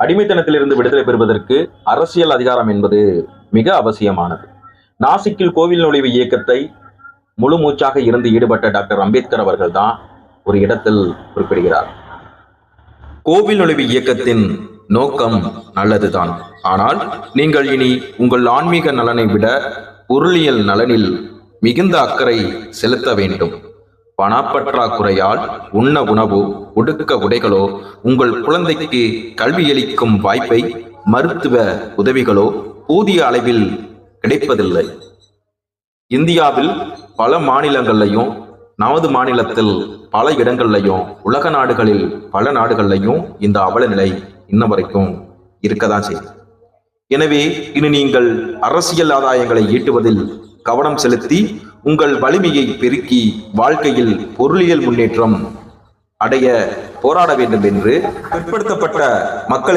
அடிமைத்தனத்திலிருந்து விடுதலை பெறுவதற்கு அரசியல் அதிகாரம் என்பது மிக அவசியமானது. நாசிக்கில் கோவில் நுழைவு இயக்கத்தை முழு மூச்சாக இருந்து ஈடுபட்ட டாக்டர் அம்பேத்கர் அவர்கள் தான் ஒரு இடத்தில் குறிப்பிடுகிறார். கோவில் நுழைவு இயக்கத்தின் நோக்கம் நல்லதுதான். ஆனால் நீங்கள் இனி உங்கள் ஆன்மீக நலனை விட பொருளியல் நலனில் மிகுந்த அக்கறை செலுத்த வேண்டும். பணப்பற்றாக்குறையால் உண்ண உணவோ உடுக்க உடைகளோ, உங்கள் குழந்தைக்கு கல்வியளிக்கும் வாய்ப்பை, மருத்துவ உதவிகளோ போதிய அளவில் கிடைப்பதில்லை. இந்தியாவில் பல மாநிலங்கள்லையும், நமது மாநிலத்தில் பல இடங்கள்லையும், உலக நாடுகளில் பல நாடுகள்லையும் இந்த அவல நிலை இன்ன வரைக்கும் இருக்கதான் செய்யும். எனவே இனி நீங்கள் அரசியல் ஆதாயங்களை ஈட்டுவதில் கவனம் செலுத்தி உங்கள் வலிமையை பெருக்கி வாழ்க்கையில் பொருளியல் முன்னேற்றம் அடைய போராட வேண்டும் என்று பிற்படுத்தப்பட்ட மக்களை